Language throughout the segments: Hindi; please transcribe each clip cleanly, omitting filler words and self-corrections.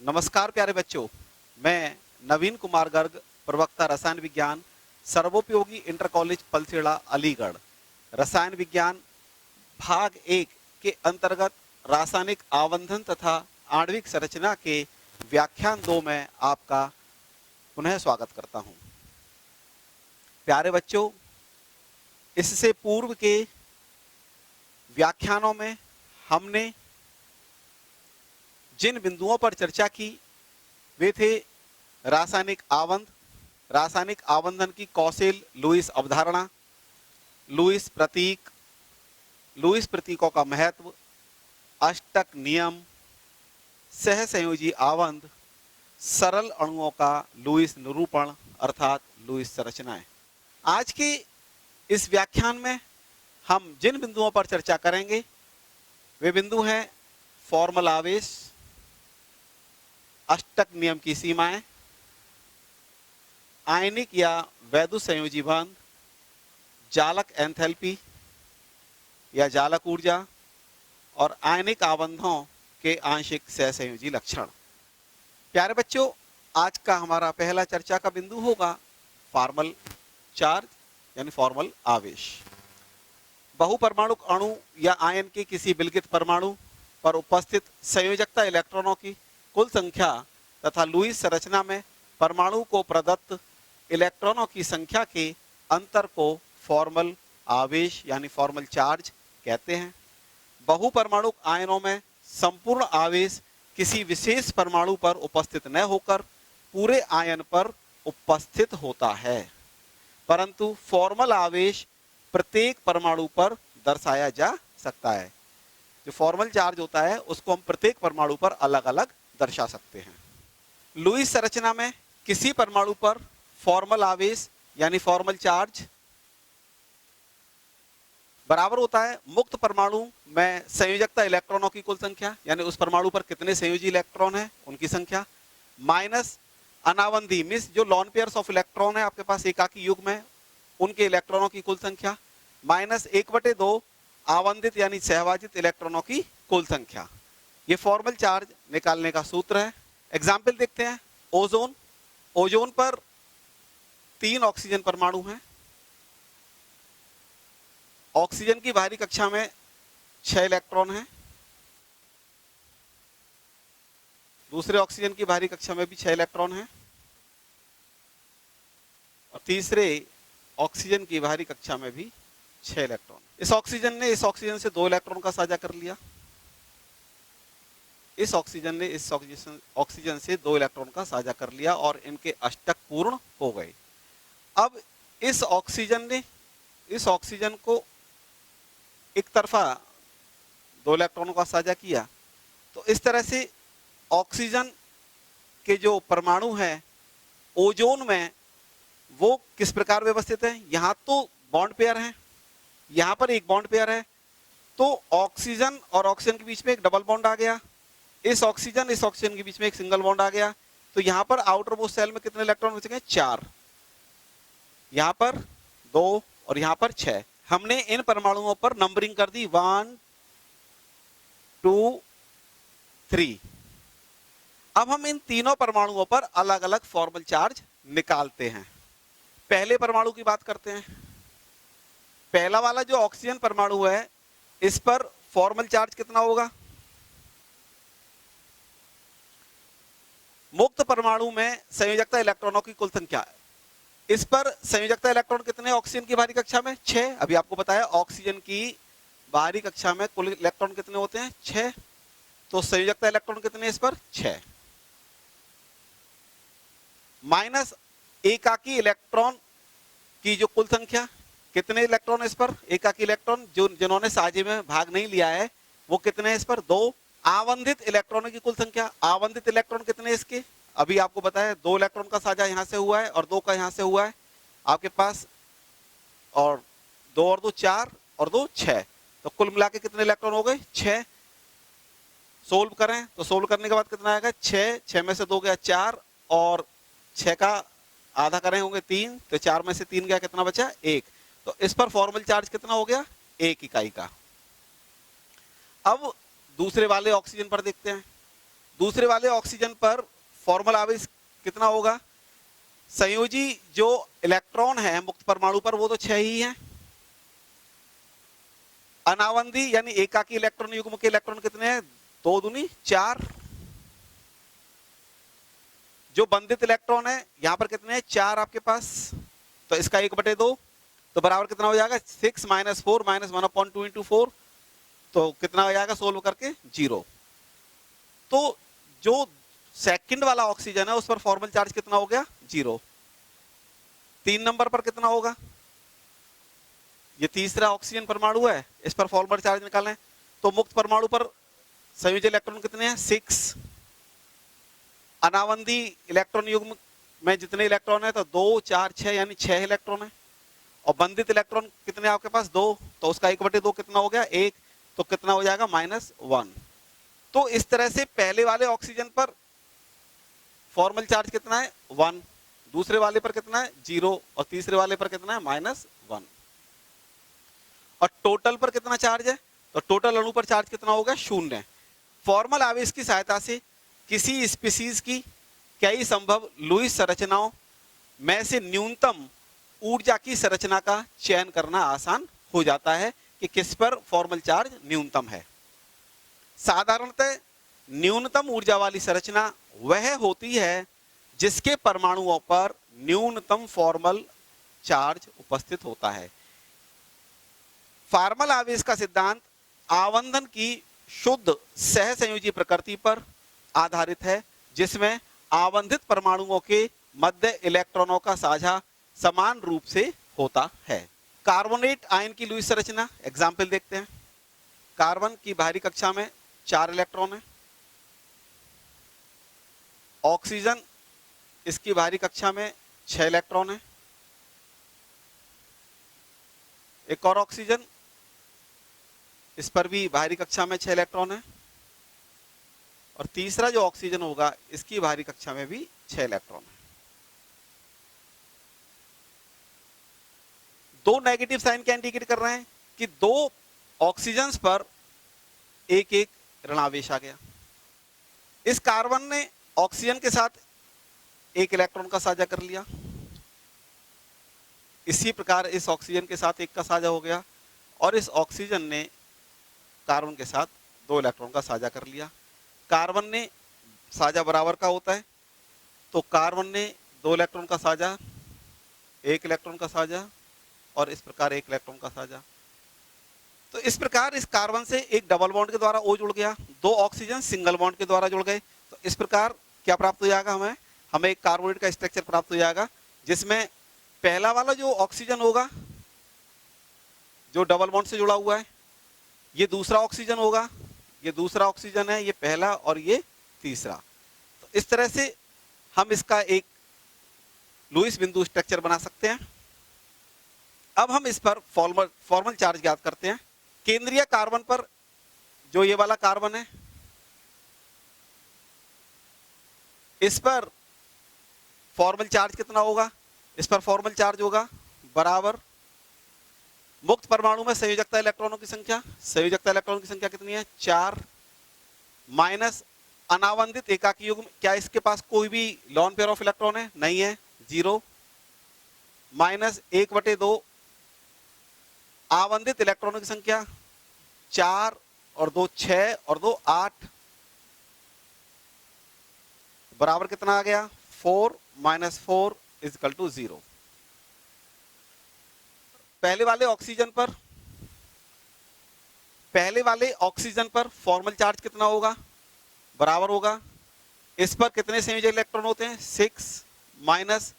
नमस्कार प्यारे बच्चों, मैं नवीन कुमार गर्ग, प्रवक्ता रसायन विज्ञान, सर्वोपयोगी इंटर कॉलेज पलसेड़ा अलीगढ़। रसायन विज्ञान भाग 1 के अंतर्गत रासायनिक आबंधन तथा आणविक संरचना के व्याख्यान 2 में आपका पुनः स्वागत करता हूं। प्यारे बच्चों, इससे पूर्व के व्याख्यानों में हमने जिन बिंदुओं पर चर्चा की वे थे रासायनिक आबंध, रासायनिक आबंधन की कौशल लुईस अवधारणा, लुईस प्रतीक, लुईस प्रतीकों का महत्व, अष्टक नियम, सहसंयोजी आबंध, सरल अणुओं का लुईस निरूपण अर्थात लुईस संरचनाएं। आज के इस व्याख्यान में हम जिन बिंदुओं पर चर्चा करेंगे वे बिंदु हैं फॉर्मल आवेश, अष्टक नियम की सीमाएं, आयनिक या वैद्युत संयोजी बंध, जालक एंथैल्पी या जालक ऊर्जा और आयनिक आबंधों के आंशिक सहसंयोजी लक्षण। प्यारे बच्चों, आज का हमारा पहला चर्चा का बिंदु होगा फॉर्मल चार्ज यानी फॉर्मल आवेश। बहुपरमाणुक अणु या आयन के किसी विलगित परमाणु पर उपस्थित संयोजकता इलेक्ट्रॉनों की कुल संख्या तथा लुईस संरचना में परमाणु को प्रदत्त इलेक्ट्रॉनों की संख्या के अंतर को फॉर्मल आवेश यानी फॉर्मल चार्ज कहते हैं। बहुपरमाणुक आयनों में संपूर्ण आवेश किसी विशेष परमाणु पर उपस्थित न होकर पूरे आयन पर उपस्थित होता है, परंतु फॉर्मल आवेश प्रत्येक परमाणु पर दर्शाया जा सकता है। जो फॉर्मल चार्ज होता है उसको हम प्रत्येक परमाणु पर अलग अलग दर्शा सकते हैं। लुईस संरचना में किसी परमाणु पर फॉर्मल आवेश यानी फॉर्मल चार्ज बराबर होता है मुक्त परमाणु में संयोजकता इलेक्ट्रॉनों की कुल संख्या यानी उस परमाणु पर कितने संयोजी इलेक्ट्रॉन है उनकी संख्या माइनस अनाबंधी मीन्स जो लॉन पेयर्स ऑफ इलेक्ट्रॉन है आपके पास एकाकी युग्म है उनके इलेक्ट्रॉनों की कुल संख्या माइनस 1/2 आबंधित यानी सहभाजित इलेक्ट्रॉनों की कुल संख्या। ये फॉर्मल चार्ज निकालने का सूत्र है। एग्जाम्पल देखते हैं। ओजोन, ओजोन पर 3 ऑक्सीजन परमाणु हैं। ऑक्सीजन की बाहरी कक्षा में 6 इलेक्ट्रॉन हैं। दूसरे ऑक्सीजन की बाहरी कक्षा में भी 6 इलेक्ट्रॉन हैं और तीसरे ऑक्सीजन की बाहरी कक्षा में भी 6 इलेक्ट्रॉन। इस ऑक्सीजन ने इस ऑक्सीजन से 2 इलेक्ट्रॉन का साझा कर लिया। इस ऑक्सीजन ने इस ऑक्सीजन से 2 इलेक्ट्रॉन का साझा कर लिया और इनके अष्टक पूर्ण हो गए। अब इस ऑक्सीजन ने इस ऑक्सीजन को एक तरफा 2 इलेक्ट्रॉनों का साझा किया, तो इस तरह से ऑक्सीजन के जो परमाणु हैं ओजोन में वो किस प्रकार व्यवस्थित है। यहाँ तो बॉन्ड पेयर है, यहाँ पर एक बॉन्ड पेयर है, तो ऑक्सीजन और ऑक्सीजन के बीच में एक डबल बॉन्ड आ गया। इस ऑक्सीजन के बीच में एक सिंगल बॉन्ड आ गया। तो यहाँ पर आउटर मोस्ट शेल में कितने इलेक्ट्रॉन बचेंगे? 4। यहाँ पर 2 और यहाँ पर 6। हमने इन परमाणुओं पर नंबरिंग कर दी 1 2 3। अब हम इन तीनों परमाणुओं पर अलग अलग फॉर्मल चार्ज निकालते हैं। पहले परमाणु की बात करते हैं। पहला वाला जो ऑक्सीजन परमाणु है इस पर फॉर्मल चार्ज कितना होगा? मुक्त परमाणु में संयोजकता इलेक्ट्रॉनों की कुल संख्या, इस पर संयोजकता इलेक्ट्रॉन कितने ऑक्सीजन की बाहरी कक्षा में? 6। अभी आपको बताया ऑक्सीजन की बाहरी कक्षा में कुल इलेक्ट्रॉन कितने होते हैं? 6। तो संयोजकता इलेक्ट्रॉन कितने इस पर? 6 माइनस एकाकी इलेक्ट्रॉन की जो कुल संख्या, कितने इलेक्ट्रॉन इस पर? एकाकी इलेक्ट्रॉन जो जिन्होंने साझे में भाग नहीं लिया है वो कितने इस पर? 2। आवंधित इलेक्ट्रॉनों की कुल संख्या, आवंधित इलेक्ट्रॉन कितने इसके? अभी आपको बताया 2 इलेक्ट्रॉन का साझा यहां से हुआ है और 2 का यहां से हुआ है आपके पास, और 2 और 2 4 और 2 6, तो कुल मिला के कितने इलेक्ट्रॉन हो गए? 6। सोल्व करें तो सोल्व करने के बाद कितना आएगा? 6 में से 2 गया 4 और 6 का आधा करें होंगे 3, तो 4 में से 3 गया, कितना बचा? 1। तो इस पर फॉर्मल चार्ज कितना हो गया? 1 इकाई का। अब दूसरे वाले ऑक्सीजन पर देखते हैं। दूसरे वाले ऑक्सीजन पर फॉर्मल आवेश कितना होगा? संयोजी जो इलेक्ट्रॉन है मुक्त परमाणु पर वो तो 6 ही है। अनावंदी यानी एकाकी इलेक्ट्रॉन युग्म के इलेक्ट्रॉन कितने हैं? 2 दूनी 4। जो बंधित इलेक्ट्रॉन है यहां पर कितने हैं? 4 आपके पास। तो इसका 1/2 तो बराबर कितना हो जाएगा? 6 - 4 - 1/2 × 4 तो कितना हो जाएगा सोल्व करके? 0। तो जो सेकंड वाला ऑक्सीजन है उस पर फॉर्मल चार्ज कितना हो गया? 0। 3 नंबर पर कितना होगा? ये तीसरा ऑक्सीजन परमाणु है, इस पर फॉर्मल चार्ज निकालें तो मुक्त परमाणु पर संयोजी इलेक्ट्रॉन कितने हैं? 6। अनावंदी इलेक्ट्रॉन युग्म में जितने इलेक्ट्रॉन है तो 2 4 6 यानी 6 इलेक्ट्रॉन है। और बंधित इलेक्ट्रॉन कितने आपके पास? 2 तो उसका 1/2 कितना हो गया? 1 तो कितना हो जाएगा? -1। तो इस तरह से पहले वाले ऑक्सीजन पर फॉर्मल चार्ज कितना है? 1, दूसरे वाले पर कितना है? 0 और तीसरे वाले पर कितना है? -1। और टोटल पर कितना चार्ज है? तो टोटल अणु पर चार्ज कितना होगा? 0। फॉर्मल आवेश की सहायता से किसी स्पीसीज की कई संभव लुईस संरचनाओं में से न्यूनतम ऊर्जा की संरचना का चयन करना आसान हो जाता है कि किस पर फॉर्मल चार्ज न्यूनतम है। साधारणतः न्यूनतम ऊर्जा वाली संरचना वह होती है जिसके परमाणुओं पर न्यूनतम फॉर्मल चार्ज उपस्थित होता है। फॉर्मल आवेश का सिद्धांत आवंधन की शुद्ध सहसंयोजी प्रकृति पर आधारित है, जिसमें आवंधित परमाणुओं के मध्य इलेक्ट्रॉनों का साझा समान रूप से होता है। कार्बोनेट आयन की लुईस संरचना एग्जाम्पल देखते हैं। कार्बन की बाहरी कक्षा में 4 इलेक्ट्रॉन है। ऑक्सीजन इसकी बाहरी कक्षा में 6 इलेक्ट्रॉन है। एक और ऑक्सीजन इस पर भी बाहरी कक्षा में 6 इलेक्ट्रॉन है। और तीसरा जो ऑक्सीजन होगा इसकी बाहरी कक्षा में भी 6 इलेक्ट्रॉन है। 2 नेगेटिव साइन क्या इंडिकेट कर रहे हैं कि 2 ऑक्सीजन पर एक एक ऋणावेश आ गया। इस कार्बन ने ऑक्सीजन के साथ एक इलेक्ट्रॉन का साझा कर लिया। इसी प्रकार इस ऑक्सीजन के साथ एक का साझा हो गया और इस ऑक्सीजन ने कार्बन के साथ 2 इलेक्ट्रॉन का साझा कर लिया। कार्बन ने साझा बराबर का होता है तो कार्बन ने 2 इलेक्ट्रॉन का साझा, 1 इलेक्ट्रॉन का साझा और इस प्रकार 1 इलेक्ट्रॉन का साझा। तो इस प्रकार इस कार्बन से एक डबल बॉन्ड के द्वारा O जुड़ गया, 2 ऑक्सीजन सिंगल बॉन्ड के द्वारा जुड़ गए। तो इस प्रकार क्या प्राप्त हो जाएगा? हमें एक कार्बोनेट का स्ट्रक्चर प्राप्त हो जाएगा जिसमें पहला वाला जो ऑक्सीजन होगा जो डबल बॉन्ड से जुड़ा हुआ है, ये दूसरा ऑक्सीजन होगा, ये दूसरा ऑक्सीजन है, ये पहला और ये तीसरा। तो इस तरह से हम इसका एक लुईस बिंदु स्ट्रक्चर बना सकते हैं। अब हम इस पर फॉर्मल चार्ज ज्ञात करते हैं। केंद्रीय कार्बन पर जो ये वाला कार्बन है इस पर फॉर्मल चार्ज कितना होगा? इस पर फॉर्मल चार्ज होगा बराबर मुक्त परमाणु में संयोजकता इलेक्ट्रॉनों की संख्या। संयोजकता इलेक्ट्रॉनों की संख्या कितनी है? 4 माइनस अनावंदित एकाकी युग्म। क्या इसके पास कोई भी लॉन पेयर ऑफ इलेक्ट्रॉन है? नहीं है, 0 माइनस 1/2 आवंदित इलेक्ट्रॉनों की संख्या 4 और 2 6 और 2 8 बराबर कितना आ गया? 4 - 4 = 0। पहले वाले ऑक्सीजन पर फॉर्मल चार्ज कितना होगा? बराबर होगा इस पर कितने संयोजक इलेक्ट्रॉन होते हैं? 6 माइनस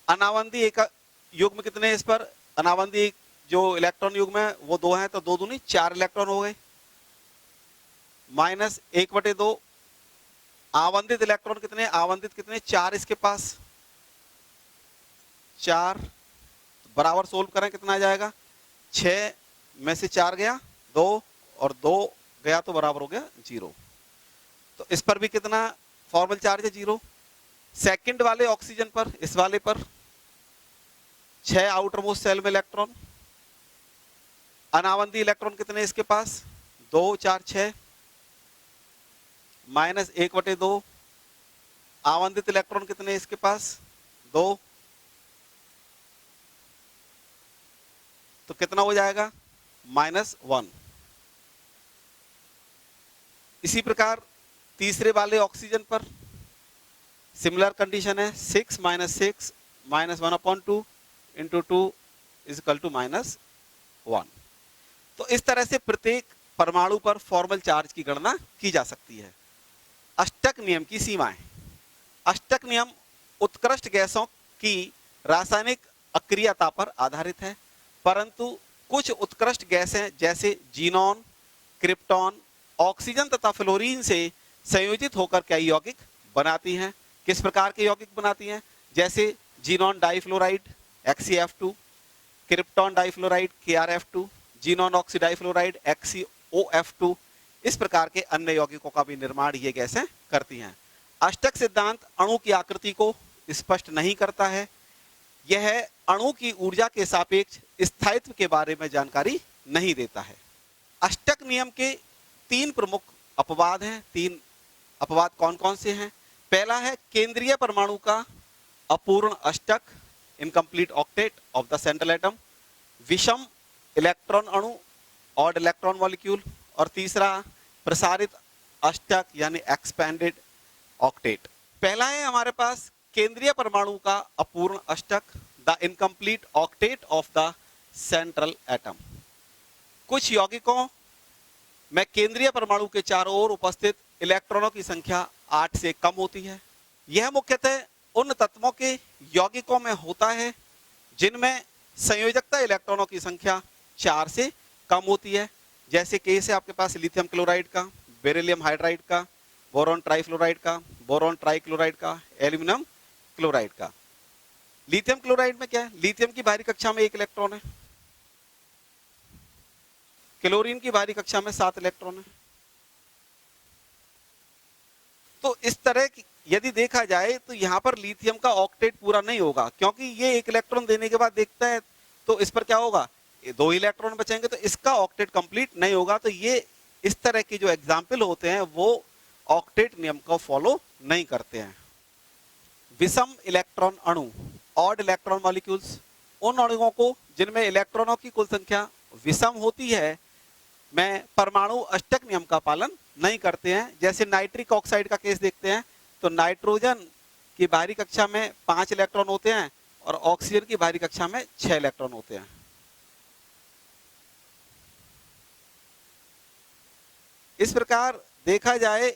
अनावंदी एक युग्म कितने हैं इस पर? अनावंदी जो इलेक्ट्रॉन युग्म है वो 2 हैं तो 2 दूनी 4 इलेक्ट्रॉन हो गए माइनस 1/2 आवंदित इलेक्ट्रॉन कितने? आवंदित कितने? 4 इसके पास 4 बराबर सोल्व करें कितना आ जाएगा? 6 में से 4 गया 2 और 2 गया तो बराबर हो गया 0। तो इस पर भी कितना फॉर्मल चार्ज है? 0। सेकंड वाले ऑक्सीजन पर, इस वाले पर 6 आउटर मोस्ट शेल में इलेक्ट्रॉन। अनावंदी इलेक्ट्रॉन कितने इसके पास? 2 4 6 -1/2। आवंटित इलेक्ट्रॉन कितने हैं इसके पास? 2। तो कितना हो जाएगा? -1। इसी प्रकार तीसरे वाले ऑक्सीजन पर सिमिलर कंडीशन है, 6 - 6 -1/2 इंटू 2 इजकल टू -1। तो इस तरह से प्रत्येक परमाणु पर फॉर्मल चार्ज की गणना की जा सकती है। अष्टक नियम की सीमाएं। अष्टक नियम उत्कृष्ट गैसों की रासायनिक अक्रियता पर आधारित है, परंतु कुछ उत्कृष्ट गैसें जैसे जीनॉन, क्रिप्टॉन, ऑक्सीजन तथा फ्लोरीन से संयोजित होकर कई यौगिक बनाती हैं। किस प्रकार के यौगिक बनाती हैं? जैसे xenon difluoride XeF2, krypton difluoride KrF2, xenon oxydifluoride XeOF2। इस प्रकार के अन्य यौगिकों का भी निर्माण ये गैसें करती हैं। अष्टक सिद्धांत अणु की आकृति को स्पष्ट नहीं करता है। यह अणु की ऊर्जा के सापेक्ष स्थायित्व के बारे में जानकारी नहीं देता है। अष्टक नियम के 3 प्रमुख अपवाद हैं। 3 अपवाद कौन कौन से हैं? पहला है केंद्रीय परमाणु का अपूर्ण अष्टक, incomplete octet of the central atom. विषम इलेक्ट्रॉन अणु, ऑड इलेक्ट्रॉन मॉलिक्यूल। और तीसरा प्रसारित अष्टक यानी एक्सपेंडेड ऑक्टेट। पहला है हमारे पास केंद्रीय परमाणु का अपूर्ण अष्टक, the incomplete octet of the central atom. कुछ यौगिकों में केंद्रीय परमाणु के चारों ओर उपस्थित इलेक्ट्रॉनों की संख्या 8 से कम होती है। यह मुख्यतः उन तत्वों के यौगिकों में होता है जिनमें संयोजकता इलेक्ट्रॉनों की संख्या 4 से कम होती है। जैसे केस है आपके पास लिथियम क्लोराइड का, बेरिलियम हाइड्राइड का, बोरॉन ट्राइफ्लोराइड का, बोरॉन ट्राइक्लोराइड का, एल्यूमिनियम क्लोराइड का। लिथियम क्लोराइड में क्या है? लिथियम की बाहरी कक्षा में 1 इलेक्ट्रॉन है, क्लोरीन की बाहरी कक्षा में 7 इलेक्ट्रॉन है। तो इस तरह की यदि देखा जाए तो यहां पर लिथियम का ऑक्टेट पूरा नहीं होगा, क्योंकि ये 1 इलेक्ट्रॉन देने के बाद देखता है तो इस पर क्या होगा? 2 इलेक्ट्रॉन बचेंगे, तो इसका ऑक्टेट कंप्लीट नहीं होगा। तो ये इस तरह के जो एग्जाम्पल होते हैं वो ऑक्टेट नियम को फॉलो नहीं करते हैं। विषम इलेक्ट्रॉन अणु, ऑड इलेक्ट्रॉन मॉलिक्यूल्स, उन अणुओं को जिनमें इलेक्ट्रॉनों की कुल संख्या विषम होती है में परमाणु अष्टक नियम का पालन नहीं करते हैं। जैसे नाइट्रिक ऑक्साइड का केस देखते हैं तो नाइट्रोजन की बाहरी कक्षा में 5 इलेक्ट्रॉन होते हैं और ऑक्सीजन की बाहरी कक्षा में 6 इलेक्ट्रॉन होते हैं। इस प्रकार देखा जाए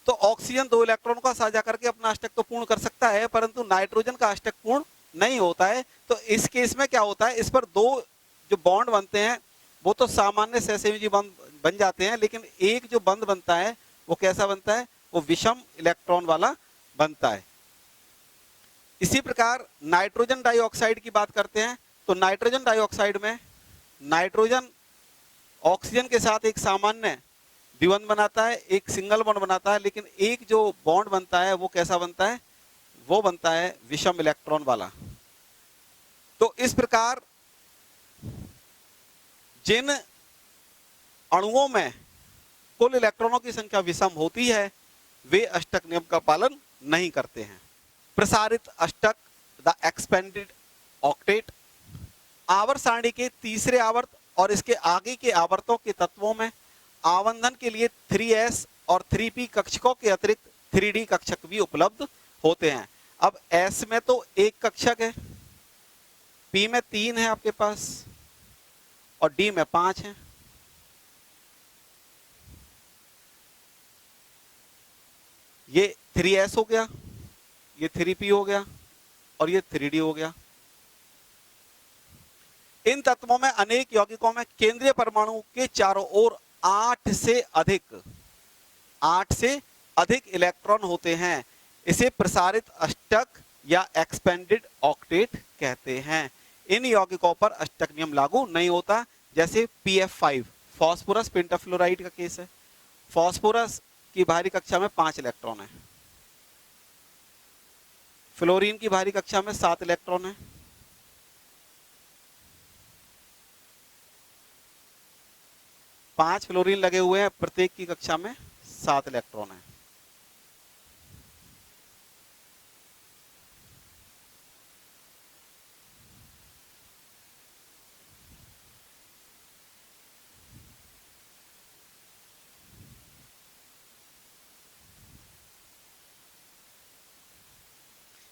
तो ऑक्सीजन 2 इलेक्ट्रॉन का साझा करके अपना अष्टक तो पूर्ण कर सकता है, परंतु नाइट्रोजन का अष्टक पूर्ण नहीं होता है। तो इस केस में क्या होता है? इस पर 2 जो बॉन्ड बनते हैं वो तो सामान्य सहसंयोजी बंध बन जाते हैं, लेकिन एक जो बंध बनता है वो कैसा बनता है? वो विषम इलेक्ट्रॉन वाला बनता है। इसी प्रकार नाइट्रोजन डाइऑक्साइड की बात करते हैं तो नाइट्रोजन डाइऑक्साइड में नाइट्रोजन ऑक्सीजन के साथ एक सामान्य द्विबंध बनाता है, एक सिंगल बॉन्ड बनाता है, लेकिन एक जो बॉन्ड बनता है वो कैसा बनता है? वो बनता है विषम इलेक्ट्रॉन वाला। तो इस प्रकार जिन अणुओं में कुल इलेक्ट्रॉनों की संख्या विषम होती है वे अष्टक नियम का पालन नहीं करते हैं। प्रसारित अष्टक, द एक्सपेंडेड ऑक्टेट, आवर्त सारणी के तीसरे आवर्त और इसके आगे के आवर्तों के तत्वों में आवंधन के लिए 3s और 3p कक्षकों के अतिरिक्त 3d कक्षक भी उपलब्ध होते हैं। अब s में तो 1 कक्षक है, p में 3 है आपके पास और d में 5 है। ये 3s हो गया, ये 3p हो गया और ये 3d हो गया। इन तत्वों में अनेक यौगिकों में केंद्रीय परमाणु के चारों ओर 8 से अधिक इलेक्ट्रॉन होते हैं। इसे प्रसारित अष्टक या एक्सपेंडेड ऑक्टेट कहते हैं। इन यौगिकों पर अष्टक नियम लागू नहीं होता। जैसे PF5 फास्फोरस पेंटाफ्लोराइड का केस है। फास्फोरस की बाहरी कक्षा में 5 इलेक्ट्रॉन है, फ्लोरीन की बाहरी कक्षा में 7 इलेक्ट्रॉन है, 5 फ्लोरीन लगे हुए हैं, प्रत्येक की कक्षा में 7 इलेक्ट्रॉन है।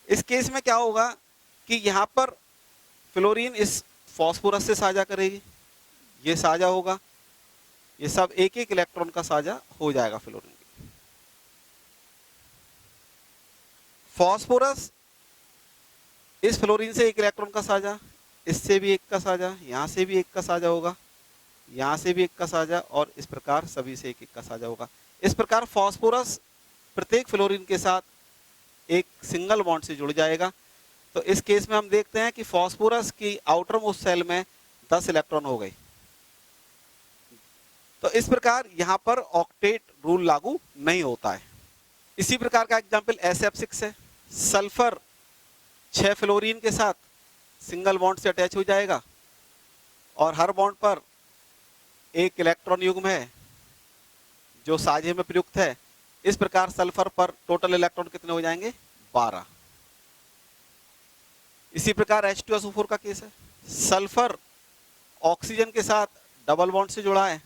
इस केस में क्या होगा कि यहां पर फ्लोरीन इस फास्फोरस से साझा करेगी, ये साझा होगा, ये सब एक एक इलेक्ट्रॉन का साझा हो जाएगा फ्लोरीन। फास्फोरस इस फ्लोरीन से एक इलेक्ट्रॉन का साझा, इससे भी एक का साझा, यहां से भी एक का साझा होगा, यहां से भी एक का साझा, और इस प्रकार सभी से एक एक का साझा होगा। इस प्रकार फास्फोरस प्रत्येक फ्लोरीन के साथ एक सिंगल बॉन्ड से जुड़ जाएगा। तो इस केस में हम देखते हैं कि फास्फोरस की आउटर मोस्ट शेल में 10 इलेक्ट्रॉन हो गए। तो इस प्रकार यहां पर ऑक्टेट रूल लागू नहीं होता है। इसी प्रकार का एग्जांपल SF6 है। सल्फर 6 फ्लोरीन के साथ सिंगल बॉन्ड से अटैच हो जाएगा और हर बॉन्ड पर एक इलेक्ट्रॉन युग्म है जो साझे में प्रयुक्त है। इस प्रकार सल्फर पर टोटल इलेक्ट्रॉन कितने हो जाएंगे? 12। इसी प्रकार H2SO4 का केस है। सल्फर ऑक्सीजन के साथ डबल बॉन्ड से जुड़ा है,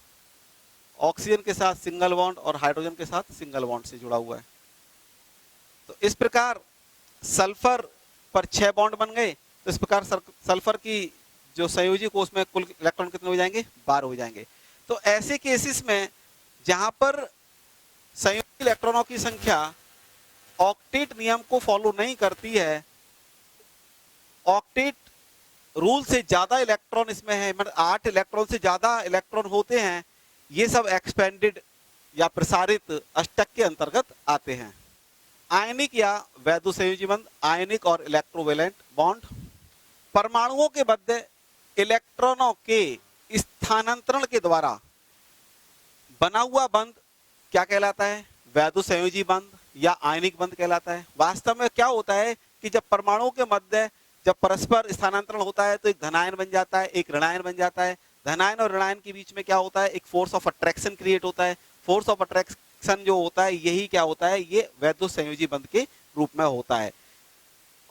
ऑक्सीजन के साथ सिंगल बॉन्ड और हाइड्रोजन के साथ सिंगल बॉन्ड से जुड़ा हुआ है। तो इस प्रकार सल्फर पर 6 बॉन्ड बन गए। तो इस प्रकार सल्फर की जो संयोजी कोष में कुल इलेक्ट्रॉन कितने हो जाएंगे? 12 हो जाएंगे। तो ऐसे केसेस में जहां पर संयोजी इलेक्ट्रॉनों की संख्या ऑक्टेट नियम को फॉलो नहीं करती है, ऑक्टेट रूल से ज्यादा इलेक्ट्रॉन इसमें है, मतलब 8 इलेक्ट्रॉन से ज्यादा इलेक्ट्रॉन होते हैं, ये सब एक्सपेंडेड या प्रसारित अष्टक के अंतर्गत आते हैं। आयनिक या वैद्युत संयोजी बंध, आयनिक और इलेक्ट्रोवैलेंट बॉन्ड। परमाणुओं के मध्य इलेक्ट्रॉनों के स्थानांतरण के द्वारा बना हुआ बंध क्या कहलाता है? वैद्युत संयोजी बंध या आयनिक बंध कहलाता है। वास्तव में क्या होता है कि जब परमाणुओं के मध्य जब परस्पर स्थानांतरण होता है तो एक धनायन बन जाता है, एक ऋणायन बन जाता है। धनायन और ऋणायन के बीच में क्या होता है? एक फोर्स ऑफ अट्रैक्शन क्रिएट होता है। फोर्स ऑफ अट्रैक्शन जो होता है, यही क्या होता है? ये वैद्युत संयोजी बंध के रूप में होता है।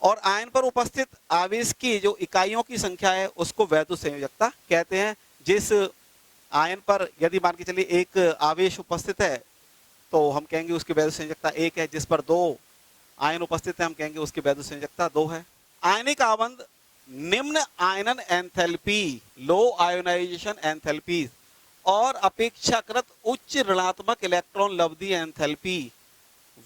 और आयन पर उपस्थित आवेश की जो इकाइयों की संख्या है उसको वैद्युत संयोजकता कहते हैं। जिस आयन पर यदि मान के चलिए एक आवेश उपस्थित है तो हम कहेंगे उसकी वैद्युत संयोजकता 1 है। जिस पर 2 आयन उपस्थित है हम कहेंगे उसकी वैद्युत संयोजकता 2 है। आयनिक आबंध निम्न आयनन एंथैल्पी, लो आयोनाइजेशन एंथैल्पीज और अपेक्षाकृत उच्च ऋणात्मक इलेक्ट्रॉन लब्धि एंथैल्पी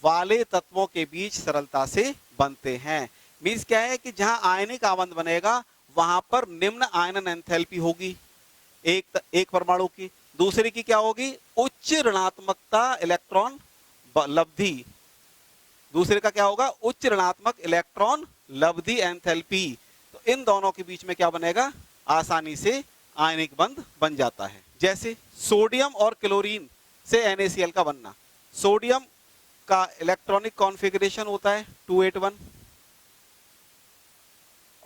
वाले तत्वों के बीच सरलता से बनते हैं। मींस क्या है कि जहां आयनिक आबंध बनेगा वहां पर निम्न आयनन एंथैल्पी होगी एक परमाणु की, दूसरे की क्या होगी? उच्च ऋणात्मकता इलेक्ट्रॉन लब्धि। दूसरे का क्या होगा? उच्च ऋणात्मक इलेक्ट्रॉन लब्धि एंथैल्पी। तो इन दोनों के बीच में क्या बनेगा? आसानी से आयनिक बंध बन जाता है। जैसे सोडियम और क्लोरीन से NaCl का बनना। सोडियम का इलेक्ट्रॉनिक कॉन्फ़िगरेशन होता है 281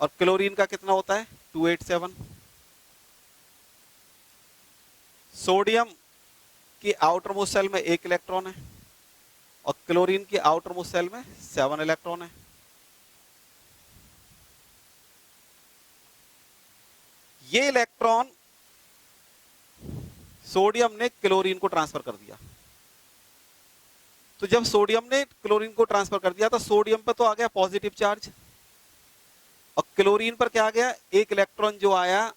और क्लोरीन का कितना होता है? 287। सोडियम की आउटर मोस्ट शेल में 1 इलेक्ट्रॉन है और क्लोरीन की आउटर मोस्ट शेल में 7 इलेक्ट्रॉन है। ये इलेक्ट्रॉन सोडियम ने क्लोरीन को ट्रांसफर कर दिया। तो जब सोडियम ने क्लोरीन को ट्रांसफर कर दिया तो सोडियम पर तो आ गया पॉजिटिव चार्ज और क्लोरीन पर क्या आ गया? 1 इलेक्ट्रॉन जो आया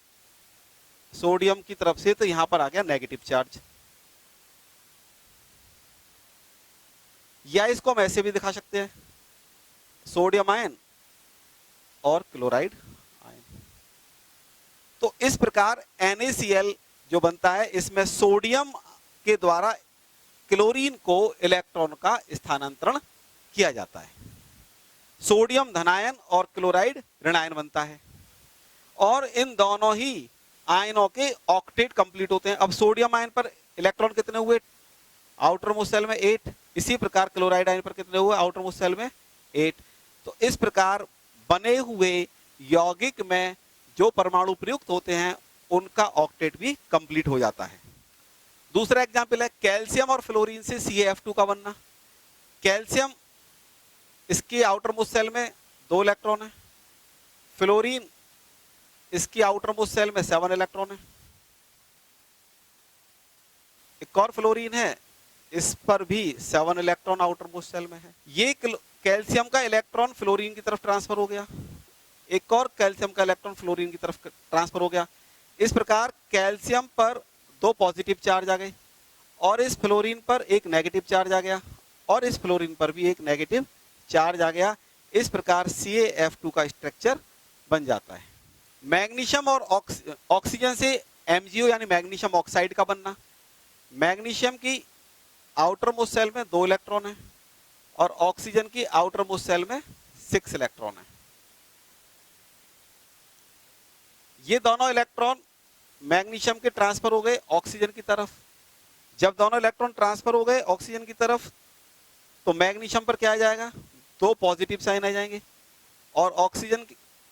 सोडियम की तरफ से, तो यहां पर आ गया नेगेटिव चार्ज। या इसको हम ऐसे भी दिखा सकते हैं, सोडियम आयन और क्लोराइड आयन। तो इस प्रकार NaCl जो बनता है इसमें सोडियम के द्वारा क्लोरीन को इलेक्ट्रॉन का स्थानांतरण किया जाता है। सोडियम धनायन और क्लोराइड ऋणायन बनता है और इन दोनों ही आयनों के ऑक्टेट कंप्लीट होते हैं। अब सोडियम आयन पर इलेक्ट्रॉन कितने हुए? आउटर मोस्ट शेल में 8। इसी प्रकार क्लोराइड आयन पर कितने हुए? आउटर मोस्ट शेल में 8। तो इस प्रकार बने हुए यौगिक में जो परमाणु प्रयुक्त होते हैं उनका ऑक्टेट भी कंप्लीट हो जाता है। दूसरा एग्जाम्पल है कैल्शियम और फ्लोरीन से CaF2 का बनना। कैल्शियम, इसकी आउटर मोस्ट सेल में 2 इलेक्ट्रॉन है, फ्लोरीन इसकी आउटर मोस्ट सेल में 7 इलेक्ट्रॉन है। एक और फ्लोरीन है, इस पर भी 7 इलेक्ट्रॉन आउटर मोस्ट सेल में है। ये कैल्शियम का इलेक्ट्रॉन फ्लोरीन की तरफ ट्रांसफर हो गया, एक और कैल्शियम का इलेक्ट्रॉन फ्लोरीन की तरफ ट्रांसफर हो गया। इस प्रकार कैल्शियम पर 2 पॉजिटिव चार्ज आ गए और इस फ्लोरीन पर एक नेगेटिव चार्ज आ गया और इस फ्लोरीन पर भी एक नेगेटिव चार्ज आ गया। इस प्रकार CaF2 का स्ट्रक्चर बन जाता है। मैग्नीशियम और ऑक्सीजन से MgO यानी मैग्नीशियम ऑक्साइड का बनना। मैग्नीशियम की आउटर मोस्ट सेल में 2 इलेक्ट्रॉन है और ऑक्सीजन की आउटर मोस्ट सेल में 6 इलेक्ट्रॉन है। ये दोनों इलेक्ट्रॉन मैग्नीशियम के ट्रांसफर हो गए ऑक्सीजन की तरफ। जब दोनों इलेक्ट्रॉन ट्रांसफर हो गए ऑक्सीजन की तरफ तो मैग्नीशियम पर क्या आ जाएगा, 2 पॉजिटिव साइन आ जाएंगे और ऑक्सीजन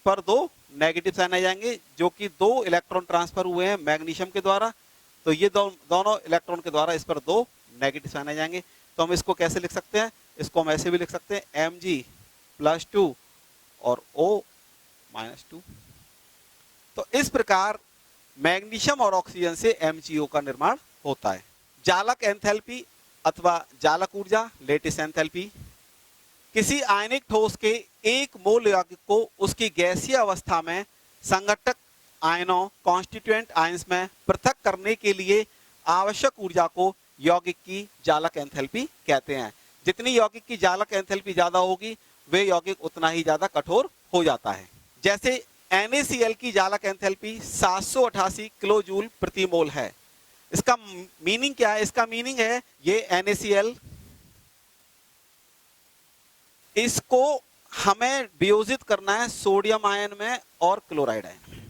पर 2 नेगेटिव साइन आ जाएंगे, जो कि 2 इलेक्ट्रॉन ट्रांसफर हुए हैं मैग्नीशियम के द्वारा। तो ये दोनों इलेक्ट्रॉन के द्वारा इस पर 2 नेगेटिव साइन आ जाएंगे। तो हम इसको कैसे लिख सकते हैं, इसको हम ऐसे भी लिख सकते हैं Mg+2 और O-2। तो इस प्रकार मैग्नीशियम और ऑक्सीजन से MgO का निर्माण होता है। जालक एंथैल्पी अथवा जालक ऊर्जा, लेटिस एंथैल्पी, किसी आयनिक ठोस के एक मोल यौगिक को उसकी गैसीय अवस्था में संघटक आयनों कॉन्स्टिट्यूएंट आयंस में पृथक करने के लिए आवश्यक ऊर्जा को यौगिक की जालक एंथैल्पी कहते हैं। जितनी यौगिक की जालक एंथैल्पी ज्यादा होगी वे यौगिक उतना ही ज्यादा कठोर हो जाता है। जैसे NaCl की जालक एंथैल्पी 788 किलो जूल प्रति मोल है। इसका मीनिंग क्या है, इसका मीनिंग है ये NaCl, इसको हमें वियोजित करना है सोडियम आयन में और क्लोराइड आयन में।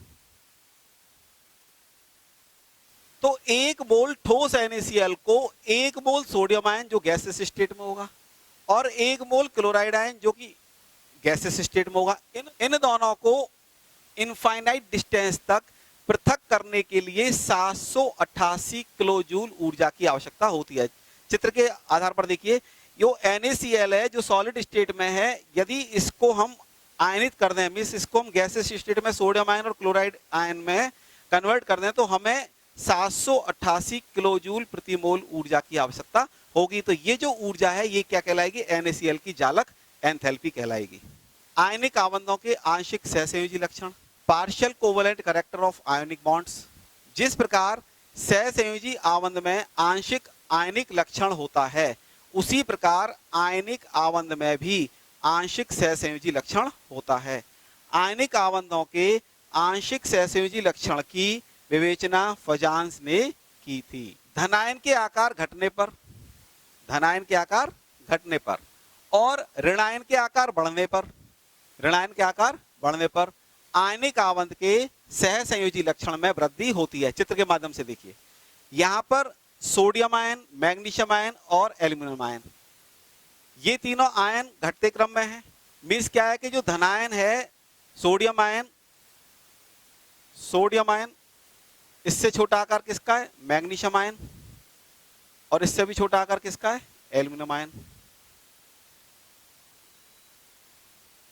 तो 1 मोल ठोस NaCl को 1 मोल सोडियम आयन जो गैसेस स्टेट में होगा और 1 मोल क्लोराइड आयन जो कि गैसेस स्टेट में होगा, इन दोनों को इनफाइनाइट डिस्टेंस तक पृथक करने के लिए 788 किलो जूल ऊर्जा की आवश्यकता होती है। चित्र के आधार पर देखिए, जो NaCl है जो सॉलिड स्टेट में है, यदि इसको हम आयनित कर दें, मींस इसको हम गैसेस स्टेट में सोडियम आयन और क्लोराइड आयन में कन्वर्ट कर दें, तो हमें 788 किलो जूल प्रति मोल ऊर्जा की आवश्यकता होगी। तो ये जो ऊर्जा है ये क्या कहलाएगी, NaCl की जालक एंथैल्पी कहलाएगी। आयनिक आबंधों के आंशिक सहसंयोजी लक्षण, partial covalent character of ionic bonds. जिस प्रकार सहसंयोजी आबंध में आंशिक आयनिक लक्षण होता है, उसी प्रकार आयनिक आबंध में भी आंशिक सहसंयोजी लक्षण होता है। आयनिक आबंधों के आंशिक सहसंयोजी लक्षण की विवेचना फजांस ने की थी। धनायन के आकार घटने पर, धनायन के आकार घटने पर और ऋणायन के आकार बढ़ने पर, ऋणायन के आकार बढ़ने पर आयनिक आबंध के सहसंयोजी लक्षण में वृद्धि होती है। चित्र के माध्यम से देखिए, यहां पर सोडियम आयन, मैग्नीशियम आयन और एल्यूमिनियम आयन, ये तीनों आयन घटते क्रम में है। मीन्स क्या है कि जो धनायन है सोडियम आयन, सोडियम आयन, इससे छोटा आकार किसका है, मैग्नीशियम आयन, और इससे भी छोटा आकार किसका है, एल्यूमिनियम आयन।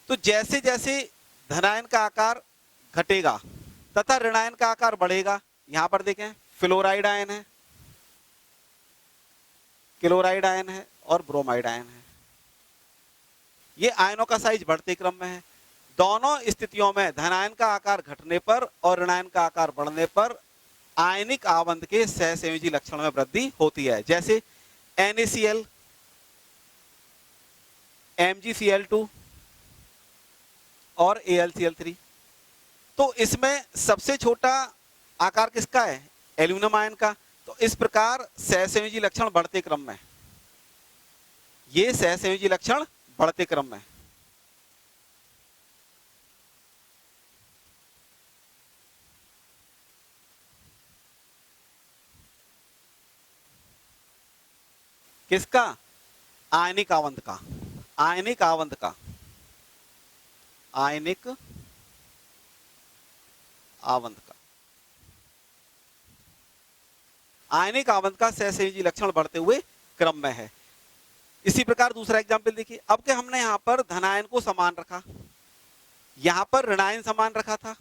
तो जैसे जैसे धनायन का आकार घटेगा तथा ऋणायन का आकार बढ़ेगा, यहां पर देखें फ्लोराइड आयन है, क्लोराइड आयन है और ब्रोमाइड आयन है। ये आयनों का साइज बढ़ते क्रम में है। दोनों स्थितियों में धनायन का आकार घटने पर और ऋणायन का आकार बढ़ने पर आयनिक आबंध के सहसंयोजी लक्षण में वृद्धि होती है। जैसे NaCl, MgCl2 और AlCl3। तो इसमें सबसे छोटा आकार किसका है, एल्यूमिनियम आयन का। तो इस प्रकार सहसंयोजी लक्षण बढ़ते क्रम में, ये सहसंयोजी लक्षण बढ़ते क्रम में। किसका, आयनिक आबंध का, आयनिक आबंध का, आयनिक आबंध का। आयनिक आवंत का सहसंयोजी लक्षण बढ़ते हुए क्रम में है। इसी प्रकार दूसरा एग्जाम्पल देखिए, अब के हमने यहाँ पर धनायन को समान रखा, यहाँ पर ऋणायन समान रखा था,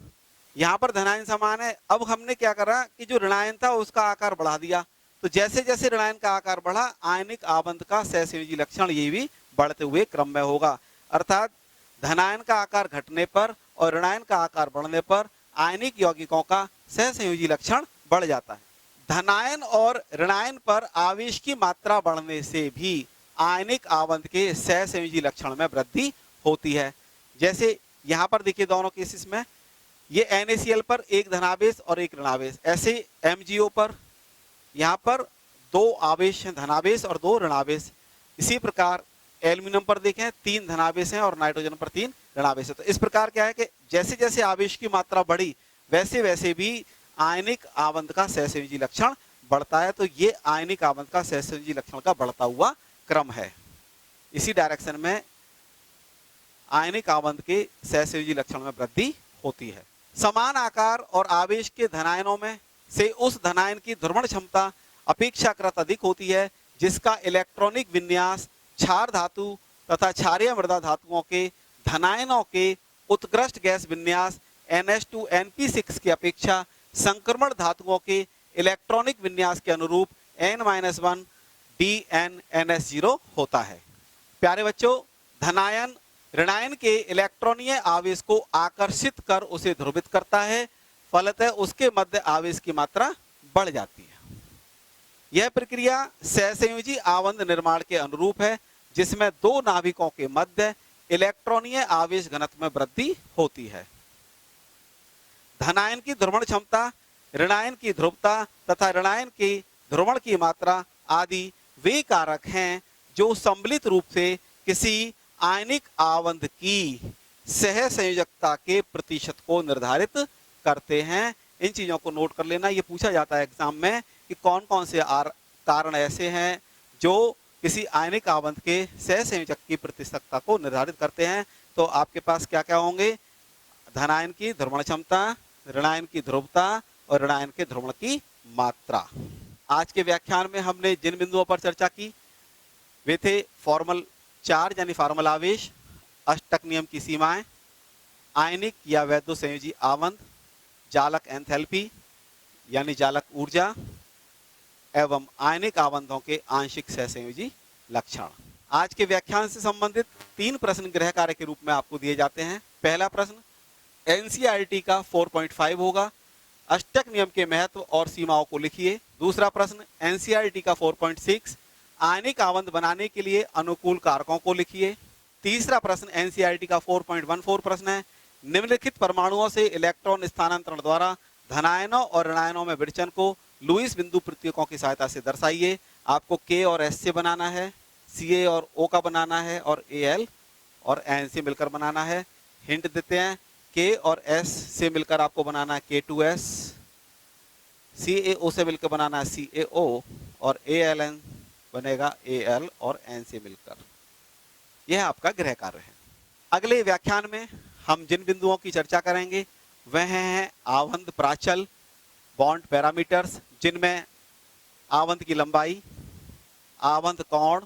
यहाँ पर धनायन समान है। अब हमने क्या करा कि जो ऋणायन था उसका आकार बढ़ा दिया, तो जैसे जैसे ऋणायन का आकार बढ़ा आयनिक आवंत का सहसंयोजी लक्षण ये भी बढ़ते हुए क्रम में होगा। अर्थात धनायन का आकार घटने पर और ऋणायन का आकार बढ़ने पर आयनिक यौगिकों का सहसंयोजी लक्षण बढ़ जाता है। धनायन और ऋणायन पर आवेश की मात्रा बढ़ने से भी आयनिक आवंत के सहसंयोजी लक्षण में वृद्धि होती है। जैसे यहाँ पर देखिए दोनों केसेस में ये NaCl पर एक धनावेश और एक ऋणावेश, ऐसे MgO पर यहाँ पर दो आवेश हैं धनावेश और दो ऋणावेश। इसी प्रकार एल्यूमिनियम पर देखें तीन धनावेश हैं और नाइट्रोजन पर तीन ऋणावेश है। तो इस प्रकार क्या है कि जैसे जैसे आवेश की मात्रा बढ़ी वैसे वैसे भी आयनिक आवंत का सहसंयोजी लक्षण बढ़ता है। तो ये आयनिक आवंत का सहसंयोजी लक्षण का बढ़ता हुआ क्रम है। इसी डायरेक्शन में आयनिक आवंत के सहसंयोजी लक्षण में वृद्धि होती है। समान आकार और आवेश के धनायनों में से उस धनायन की ध्रुवण क्षमता अपेक्षाकृत अधिक होती है जिसका इलेक्ट्रॉनिक विन्यास क्षार धातु तथा क्षारीय मृदा धातुओं के धनायनों के उत्कृष्ट गैस विन्यास NH2NP6 की अपेक्षा संक्रमण धातुओं के इलेक्ट्रॉनिक विन्यास के अनुरूप N-1 DnNS0 होता है। प्यारे बच्चों, धनायन ऋणायन के इलेक्ट्रॉनीय आवेश को आकर्षित कर उसे ध्रुवित करता है, फलतः उसके मध्य आवेश की मात्रा बढ़ जाती है। यह प्रक्रिया सहसंयोजी आवंत निर्माण के अनुरूप है जिसमें दो नाभिकों के मध्य इलेक्ट्रॉनीय आवेश घनत्व में वृद्धि होती है। धनायन की ध्रुवण क्षमता, ऋणायन की ध्रुवता तथा ऋणायन की ध्रुवण की मात्रा आदि वे कारक हैं जो सम्मिलित रूप से किसी आयनिक आवंत की सहसंयोजकता के प्रतिशत को निर्धारित करते हैं। इन चीजों को नोट कर लेना, ये पूछा जाता है एग्जाम में कि कौन कौन से कारण ऐसे हैं जो किसी आयनिक आवंत के सहसंयोजक की प्रतिशतता को निर्धारित करते हैं। तो आपके पास क्या क्या होंगे? धनायन की ध्रुवण क्षमता, ऋणायन की ध्रुवता और ऋणायन के ध्रुवण की मात्रा। आज के व्याख्यान में हमने जिन बिंदुओं पर चर्चा की वे थे फॉर्मल चार्ज यानी फॉर्मल आवेश, अष्टक नियम की सीमाएं, आयनिक या वैद्युत संयोजी आवंत, जालक एंथैल्पी यानी जालक ऊर्जा एवं आयनिक आवंतों के आंशिक सहसंयोजी लक्षण। आज के व्याख्यान से संबंधित 3 प्रश्न गृह कार्य के रूप में आपको दिए जाते हैं। पहला प्रश्न NCERT का 4.5 होगा, अष्टक नियम के महत्व और सीमाओं को लिखिए। दूसरा प्रश्न NCERT का 4.6 आयनिक आवंत बनाने के लिए अनुकूल कारकों को लिखिए। तीसरा प्रश्न NCERT का 4.14 प्रश्न है, निम्नलिखित परमाणुओं से इलेक्ट्रॉन स्थानांतरण द्वारा धनायनों और ऋणायनों में विरचन को लुईस बिंदु प्रतीकों की सहायता से दर्शाइए। आपको K और S से बनाना है, Ca और O का बनाना है और Al और N से मिलकर बनाना है। हिंट देते हैं, K और S से मिलकर आपको बनाना है K2S, CaO से मिलकर बनाना है CaO और Aln बनेगा Al और N से मिलकर। यह आपका गृह कार्य है। अगले व्याख्यान में हम जिन बिंदुओं की चर्चा करेंगे वह हैं आवंत प्राचल, बॉन्ड पैरामीटर्स, जिनमें आवंत की लंबाई, आवंत कोण,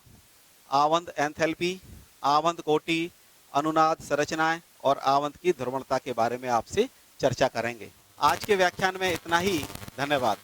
आवंत एंथैल्पी, आवंत कोटि, अनुनाद संरचनाएं और आवंत की ध्रुवणता के बारे में आपसे चर्चा करेंगे। आज के व्याख्यान में इतना ही। धन्यवाद।